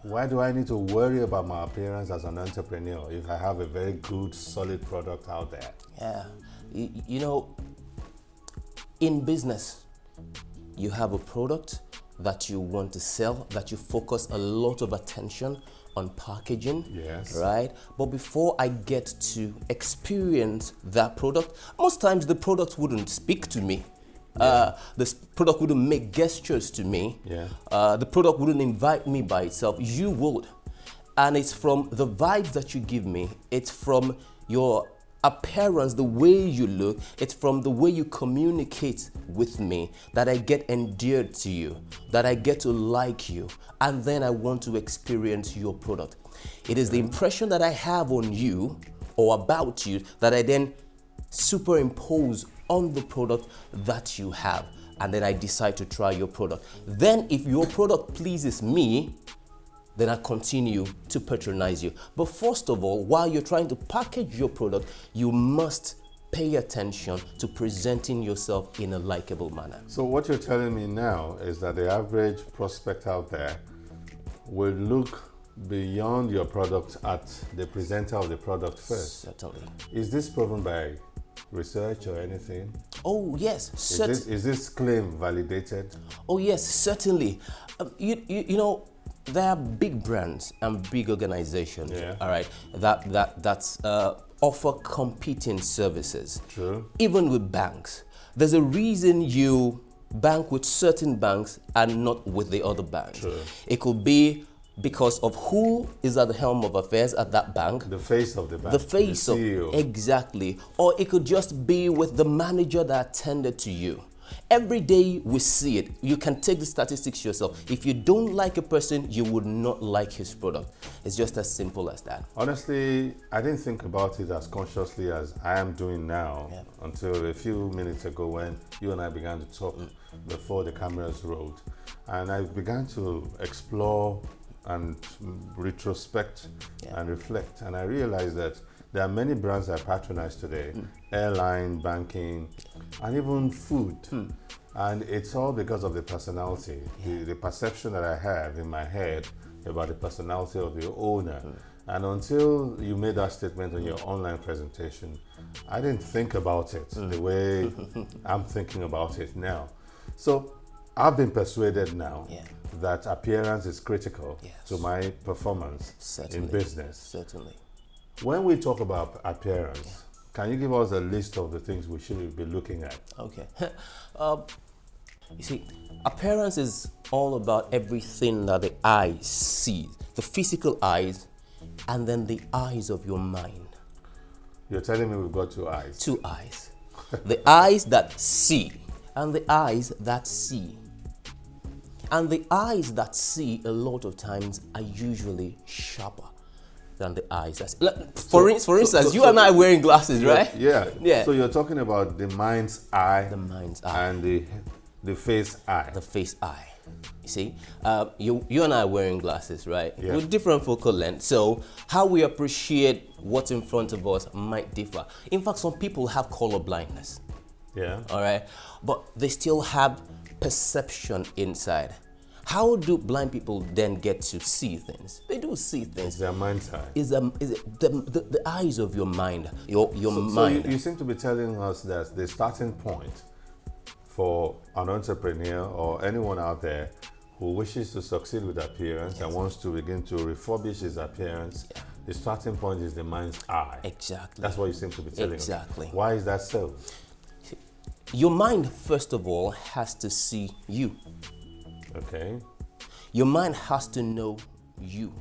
Why do I need to worry about my appearance as an entrepreneur if I have a very good, solid product out there? Yeah. You know, in business, you have a product that you want to sell, that you focus a lot of attention on packaging, Yes. right? But before I get to experience that product, most times the product wouldn't speak to me. The product wouldn't make gestures to me. Yeah. The product wouldn't invite me by itself. You would. And it's from the vibes that you give me. It's from your appearance, the way you look. It's from the way you communicate with me that I get endeared to you, that I get to like you. And then I want to experience your product. It is the impression that I have on you or about you that I then superimpose on the product that you have, and then I decide to try your product. Then if your product pleases me, then I continue to patronize you. But first of all, while you're trying to package your product, you must pay attention to presenting yourself in a likable manner. So what you're telling me now is that the average prospect out there will look beyond your product at the presenter of the product first. Certainly. Is this proven by research or anything? Oh yes, Is this claim validated? Oh yes, certainly. You know, there are big brands and big organizations, Yeah. all right, that offer competing services. True. Even with banks, there's a reason you bank with certain banks and not with the other banks. True. It could be because of who is at the helm of affairs at that bank. The face of the bank. The face the of, CEO. exactly. Or it could just be with the manager that attended to you. Every day we see it. You can take the statistics yourself. If you don't like a person, you would not like his product. It's just as simple as that. Honestly, I didn't think about it as consciously as I am doing now until a few minutes ago when you and I began to talk before the cameras rolled. And I began to explore and retrospect and reflect. And I realized that there are many brands I patronize today, airline, banking, and even food. And it's all because of the personality, the perception that I have in my head about the personality of the owner. And until you made that statement on your online presentation, I didn't think about it the way I'm thinking about it now. So I've been persuaded now that appearance is critical to my performance in business. Certainly. When we talk about appearance, can you give us a list of the things we should be looking at? Okay. You see, appearance is all about everything that the eye sees, the physical eyes, and then the eyes of your mind. You're telling me we've got two eyes. Two eyes. The eyes that see and the eyes that see. And the eyes that see a lot of times are usually sharper than the eyes that see. For instance, you and I are wearing glasses, right? Yeah. So you're talking about the mind's eye, The mind's eye. and the face eye. The face eye. You see, you and I are wearing glasses, right? Yeah. With different focal lengths. So how we appreciate what's in front of us might differ. In fact, some people have color blindness. Yeah. All right, but they still have perception inside. How do blind people then get to see things? They do see It's things. their mind's eye. Is it the eyes of your mind, your mind? So you seem to be telling us that the starting point for an entrepreneur or anyone out there who wishes to succeed with appearance and wants to begin to refurbish his appearance, the starting point is the mind's eye. Exactly. That's what you seem to be telling Exactly. us. Why is that so? Your mind, first of all, has to see you. Okay. Your mind has to know you.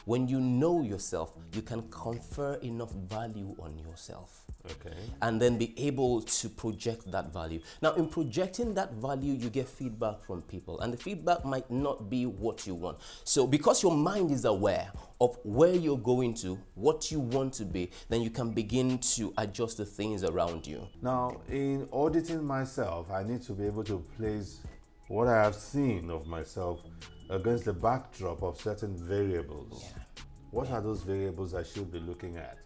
When you know yourself, you can confer enough value on yourself. Okay. And then be able to project that value. Now, in projecting that value, you get feedback from people, and the feedback might not be what you want. So because your mind is aware of where you're going to, what you want to be, then you can begin to adjust the things around you. Now, in auditing myself, I need to be able to place what I have seen of myself against the backdrop of certain variables. What are those variables I should be looking at?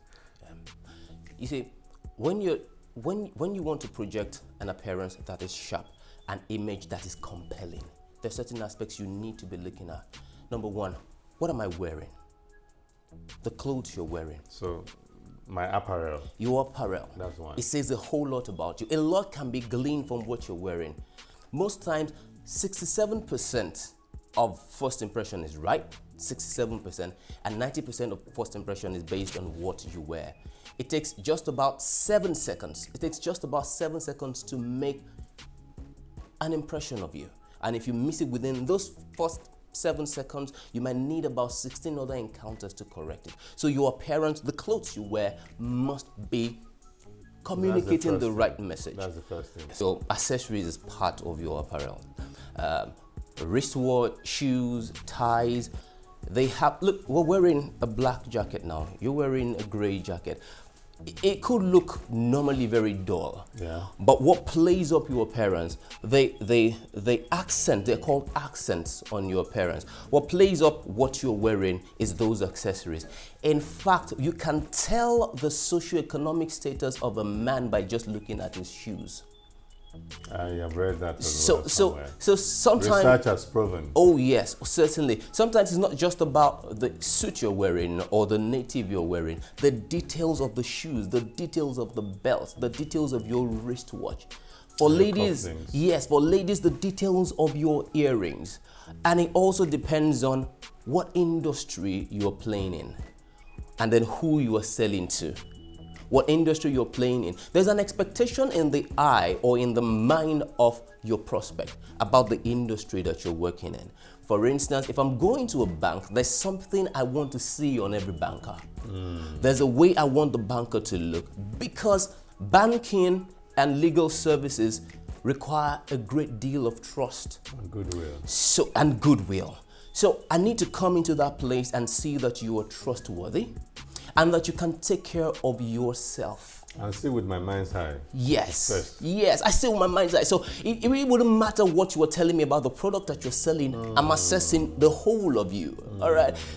You see, when you want to project an appearance that is sharp, an image that is compelling, there are certain aspects you need to be looking at. Number one, what am I wearing? The clothes you're wearing. So, my apparel. Your apparel. That's one. It says a whole lot about you. A lot can be gleaned from what you're wearing. Most times, 67% of first impression is right, 67%, and 90% of first impression is based on what you wear. It takes just about 7 seconds. It takes just about 7 seconds to make an impression of you. And if you miss it within those first 7 seconds, you might need about 16 other encounters to correct it. So your appearance, the clothes you wear, must be communicating the right message. That's the first thing. So accessories is part of your apparel. Wristwatch, shoes, ties. They have, look, we're wearing a black jacket now. You're wearing a gray jacket. It could look normally very dull. Yeah. But what plays up your appearance, they accent, they're called accents on your appearance. What plays up what you're wearing is those accessories. In fact, you can tell the socioeconomic status of a man by just looking at his shoes. I have read that as well somewhere. So sometimes research has proven. Oh yes, certainly. Sometimes it's not just about the suit you're wearing or the native you're wearing. The details of the shoes, the details of the belt, the details of your wristwatch. For ladies, yes, for ladies, the details of your earrings. And it also depends on what industry you're playing in and then who you are selling to. What industry you're playing in. There's an expectation in the eye or in the mind of your prospect about the industry that you're working in. For instance, if I'm going to a bank, there's something I want to see on every banker. There's a way I want the banker to look because banking and legal services require a great deal of trust. And goodwill. And goodwill. So I need to come into that place and see that you are trustworthy and that you can take care of yourself. And still with my mind's eye. Yes. First. Yes, I still with my mind's eye. So it really wouldn't matter what you were telling me about the product that you're selling. I'm assessing the whole of you. All right.